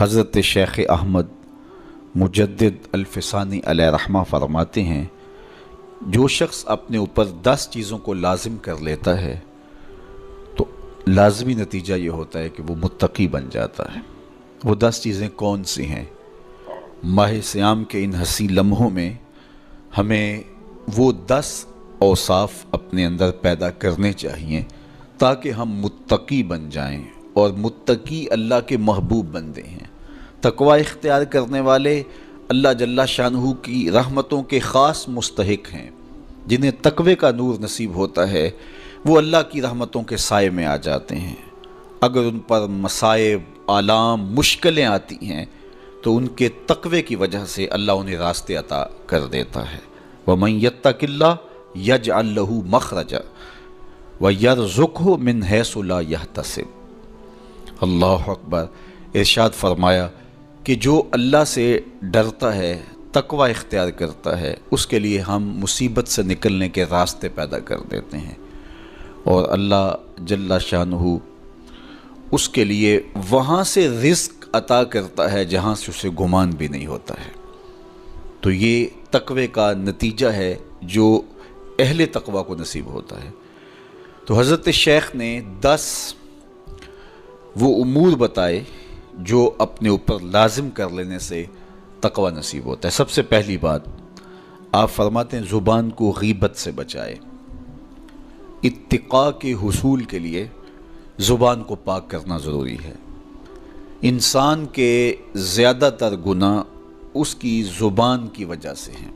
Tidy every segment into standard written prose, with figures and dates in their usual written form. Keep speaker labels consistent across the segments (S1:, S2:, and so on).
S1: حضرت شیخ احمد مجدد الفسانی علیہ رحمہ فرماتے ہیں، جو شخص اپنے اوپر 10 چیزوں کو لازم کر لیتا ہے تو لازمی نتیجہ یہ ہوتا ہے کہ وہ متقی بن جاتا ہے۔ وہ 10 چیزیں کون سی ہیں؟ ماہ صیام کے ان حسین لمحوں میں ہمیں وہ 10 اوصاف اپنے اندر پیدا کرنے چاہیے تاکہ ہم متقی بن جائیں، اور متقی اللہ کے محبوب بندے ہیں۔ تقوی اختیار کرنے والے اللہ جل شانہ کی رحمتوں کے خاص مستحق ہیں۔ جنہیں تقوی کا نور نصیب ہوتا ہے وہ اللہ کی رحمتوں کے سائے میں آ جاتے ہیں۔ اگر ان پر مصائب، آلام، مشکلیں آتی ہیں تو ان کے تقوی کی وجہ سے اللہ انہیں راستے عطا کر دیتا ہے۔ وَمَن يَتَّقِ اللَّهَ يَجْعَل لَّهُ مَخْرَجًا وَيَرْزُقْهُ مِنْ حَيْثُ لَا يَحْتَسِبُ۔ اللہ اکبر۔ ارشاد فرمایا کہ جو اللہ سے ڈرتا ہے، تقوی اختیار کرتا ہے، اس کے لیے ہم مصیبت سے نکلنے کے راستے پیدا کر دیتے ہیں، اور اللہ جل شانہ اس کے لیے وہاں سے رزق عطا کرتا ہے جہاں سے اسے گمان بھی نہیں ہوتا ہے۔ تو یہ تقوی کا نتیجہ ہے جو اہل تقوی کو نصیب ہوتا ہے۔ تو حضرت شیخ نے 10 وہ امور بتائے جو اپنے اوپر لازم کر لینے سے تقوی نصیب ہوتا ہے۔ سب سے پہلی بات آپ فرماتے ہیں زبان کو غیبت سے بچائے۔ اتقاء کے حصول کے لیے زبان کو پاک کرنا ضروری ہے۔ انسان کے زیادہ تر گناہ اس کی زبان کی وجہ سے ہیں،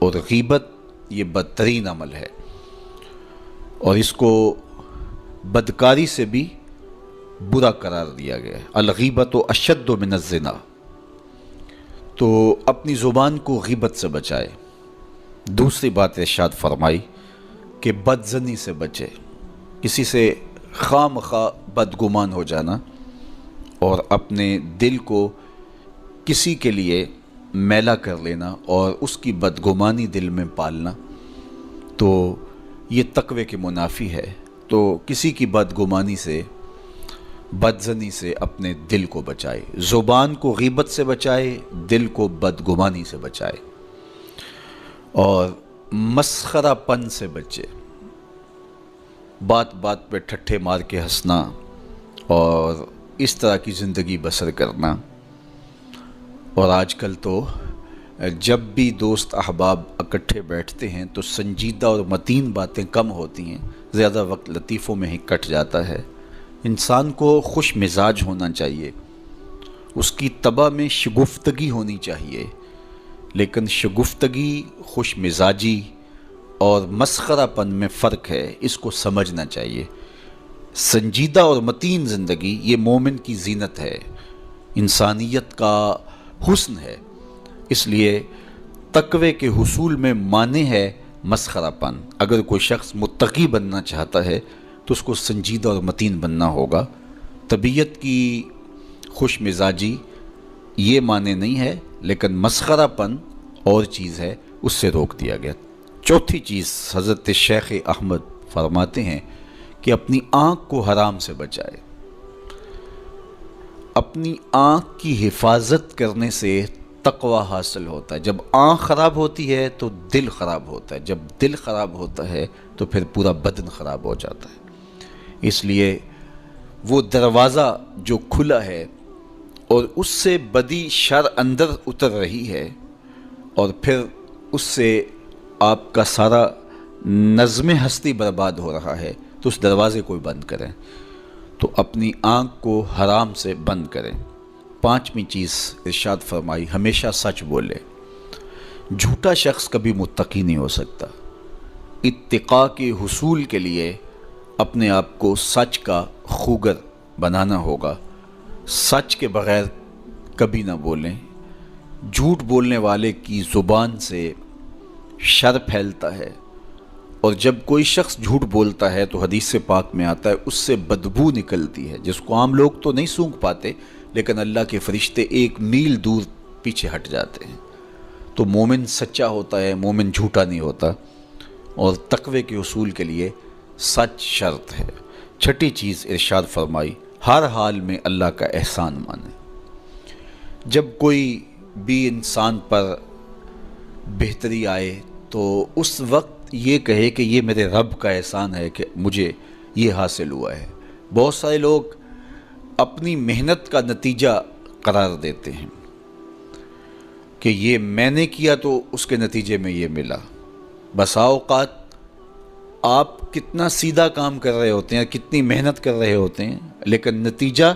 S1: اور غیبت یہ بدترین عمل ہے، اور اس کو بدکاری سے بھی برا قرار دیا گیا ہے۔ الغیبت اشد من الزنا۔ تو اپنی زبان کو غیبت سے بچائے۔ دوسری بات ارشاد فرمائی کہ بدظنی سے بچے، کسی سے خواہ مخواہ بدگمان ہو جانا اور اپنے دل کو کسی کے لیے میلا کر لینا اور اس کی بدگمانی دل میں پالنا، تو یہ تقوی کے منافی ہے۔ تو کسی کی بدگمانی سے، بدظنی سے اپنے دل کو بچائے، زبان کو غیبت سے بچائے، دل کو بدگمانی سے بچائے، اور مسخرہ پن سے بچے۔ بات بات پہ ٹھٹھے مار کے ہنسنا اور اس طرح کی زندگی بسر کرنا۔ اور آج کل تو جب بھی دوست احباب اکٹھے بیٹھتے ہیں تو سنجیدہ اور متین باتیں کم ہوتی ہیں، زیادہ وقت لطیفوں میں ہی کٹ جاتا ہے۔ انسان کو خوش مزاج ہونا چاہیے، اس کی طبع میں شگفتگی ہونی چاہیے، لیکن شگفتگی، خوش مزاجی اور مسخرہ پن میں فرق ہے، اس کو سمجھنا چاہیے۔ سنجیدہ اور متین زندگی یہ مومن کی زینت ہے، انسانیت کا حسن ہے۔ اس لیے تقوی کے حصول میں مانع ہے مسخرہ پن۔ اگر کوئی شخص متقی بننا چاہتا ہے تو اس کو سنجیدہ اور متین بننا ہوگا۔ طبیعت کی خوش مزاجی یہ معنی نہیں ہے، لیکن مسخرہ پن اور چیز ہے، اس سے روک دیا گیا۔ چوتھی چیز حضرت شیخ احمد فرماتے ہیں کہ اپنی آنکھ کو حرام سے بچائے۔ اپنی آنکھ کی حفاظت کرنے سے تقوی حاصل ہوتا ہے۔ جب آنکھ خراب ہوتی ہے تو دل خراب ہوتا ہے، جب دل خراب ہوتا ہے تو پھر پورا بدن خراب ہو جاتا ہے۔ اس لیے وہ دروازہ جو کھلا ہے اور اس سے بدی شر اندر اتر رہی ہے، اور پھر اس سے آپ کا سارا نظم ہستی برباد ہو رہا ہے، تو اس دروازے کو بند کریں۔ تو اپنی آنکھ کو حرام سے بند کریں۔ پانچویں چیز ارشاد فرمائی ہمیشہ سچ بولے۔ جھوٹا شخص کبھی متقی نہیں ہو سکتا۔ اتقاء کے حصول کے لیے اپنے آپ کو سچ کا خوگر بنانا ہوگا۔ سچ کے بغیر کبھی نہ بولیں۔ جھوٹ بولنے والے کی زبان سے شر پھیلتا ہے، اور جب کوئی شخص جھوٹ بولتا ہے تو حدیث پاک میں آتا ہے اس سے بدبو نکلتی ہے، جس کو عام لوگ تو نہیں سونگھ پاتے، لیکن اللہ کے فرشتے 1 میل دور پیچھے ہٹ جاتے ہیں۔ تو مومن سچا ہوتا ہے، مومن جھوٹا نہیں ہوتا، اور تقوی کے حصول کے لیے سچ شرط ہے۔ چھٹی چیز ارشاد فرمائی ہر حال میں اللہ کا احسان مانے۔ جب کوئی بھی انسان پر بہتری آئے تو اس وقت یہ کہے کہ یہ میرے رب کا احسان ہے کہ مجھے یہ حاصل ہوا ہے۔ بہت سارے لوگ اپنی محنت کا نتیجہ قرار دیتے ہیں کہ یہ میں نے کیا تو اس کے نتیجے میں یہ ملا۔ بسا اوقات آپ کتنا سیدھا کام کر رہے ہوتے ہیں، کتنی محنت کر رہے ہوتے ہیں، لیکن نتیجہ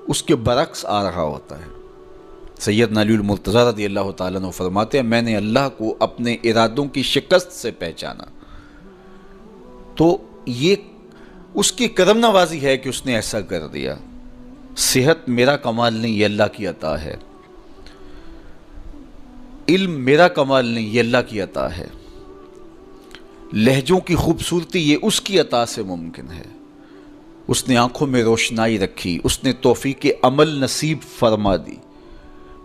S1: اس کے برعکس آ رہا ہوتا ہے۔ سیدنا علی المرتضیٰ رضی اللہ تعالیٰ عنہ فرماتے ہیں، میں نے اللہ کو اپنے ارادوں کی شکست سے پہچانا، تو یہ اس کی کرم نوازی ہے کہ اس نے ایسا کر دیا۔ صحت میرا کمال نہیں، یہ اللہ کی عطا ہے۔ علم میرا کمال نہیں، یہ اللہ کی عطا ہے۔ لہجوں کی خوبصورتی یہ اس کی عطا سے ممکن ہے۔ اس نے آنکھوں میں روشنائی رکھی، اس نے توفیق عمل نصیب فرما دی،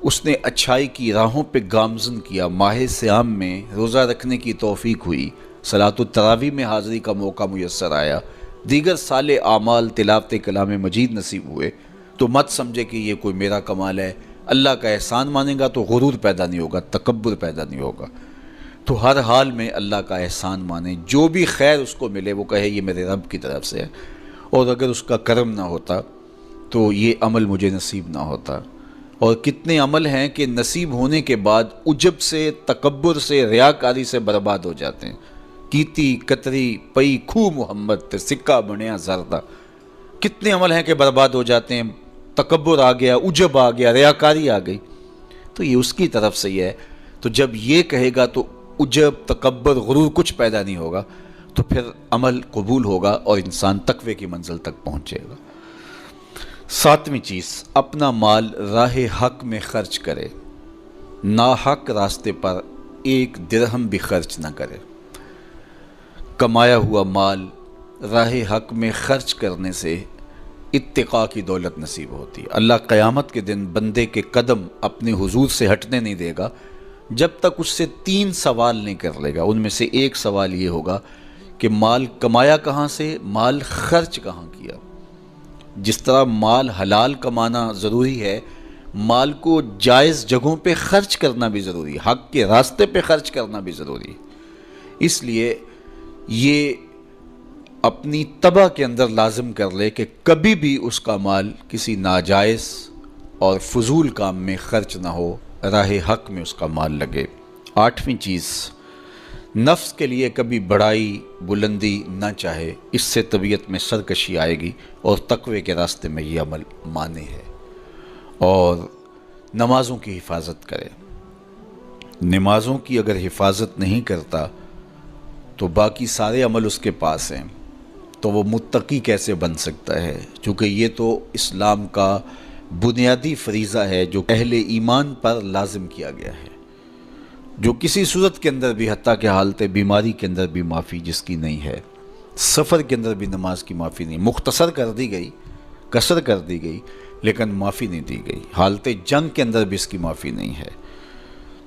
S1: اس نے اچھائی کی راہوں پہ گامزن کیا۔ ماہ صیام میں روزہ رکھنے کی توفیق ہوئی، صلاۃ التراویح میں حاضری کا موقع میسر آیا، دیگر صالح اعمال تلاوت کلام مجید نصیب ہوئے، تو مت سمجھے کہ یہ کوئی میرا کمال ہے۔ اللہ کا احسان مانے گا تو غرور پیدا نہیں ہوگا، تکبر پیدا نہیں ہوگا۔ تو ہر حال میں اللہ کا احسان مانے، جو بھی خیر اس کو ملے وہ کہے یہ میرے رب کی طرف سے ہے، اور اگر اس کا کرم نہ ہوتا تو یہ عمل مجھے نصیب نہ ہوتا۔ اور کتنے عمل ہیں کہ نصیب ہونے کے بعد عجب سے، تکبر سے، ریاکاری سے برباد ہو جاتے ہیں۔ کیتی کتری پئی کھو محمد تے سکہ بنیا زردہ، کتنے عمل ہیں کہ برباد ہو جاتے ہیں، تکبر آ گیا، عجب آ گیا، ریاکاری آ گئی، تو یہ اس کی طرف سے ہی ہے۔ تو جب یہ کہے گا تو عجب، تکبر، غرور کچھ پیدا نہیں ہوگا، تو پھر عمل قبول ہوگا اور انسان تقوی کی منزل تک پہنچے گا۔ ساتویں چیز، اپنا مال راہ حق میں خرچ کرے، ناحق راستے پر ایک درہم بھی خرچ نہ کرے۔ کمایا ہوا مال راہ حق میں خرچ کرنے سے اتقاء کی دولت نصیب ہوتی ہے۔ اللہ قیامت کے دن بندے کے قدم اپنے حضور سے ہٹنے نہیں دے گا جب تک اس سے 3 سوال نہیں کر لے گا۔ ان میں سے ایک سوال یہ ہوگا کہ مال کمایا کہاں سے، مال خرچ کہاں کیا۔ جس طرح مال حلال کمانا ضروری ہے، مال کو جائز جگہوں پہ خرچ کرنا بھی ضروری ہے، حق کے راستے پہ خرچ کرنا بھی ضروری ہے۔ اس لیے یہ اپنی طبع کے اندر لازم کر لے کہ کبھی بھی اس کا مال کسی ناجائز اور فضول کام میں خرچ نہ ہو، راہ حق میں اس کا مال لگے۔ 8ویں چیز، نفس کے لیے کبھی بڑائی بلندی نہ چاہے، اس سے طبیعت میں سرکشی آئے گی اور تقوی کے راستے میں یہ عمل مانے ہے۔ اور نمازوں کی حفاظت کرے۔ نمازوں کی اگر حفاظت نہیں کرتا تو باقی سارے عمل اس کے پاس ہیں، تو وہ متقی کیسے بن سکتا ہے؟ چونکہ یہ تو اسلام کا بنیادی فریضہ ہے جو اہل ایمان پر لازم کیا گیا ہے، جو کسی صورت کے اندر بھی، حتیٰ کہ حالت بیماری کے اندر بھی معافی جس کی نہیں ہے، سفر کے اندر بھی نماز کی معافی نہیں، مختصر کر دی گئی، قصر کر دی گئی، لیکن معافی نہیں دی گئی، حالت جنگ کے اندر بھی اس کی معافی نہیں ہے۔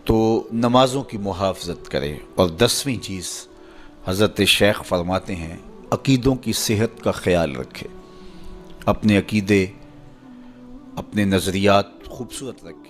S1: تو نمازوں کی محافظت کرے۔ اور 10ویں چیز، حضرت شیخ فرماتے ہیں عقیدوں کی صحت کا خیال رکھے، اپنے عقیدے، اپنے نظریات خوبصورت رکھے۔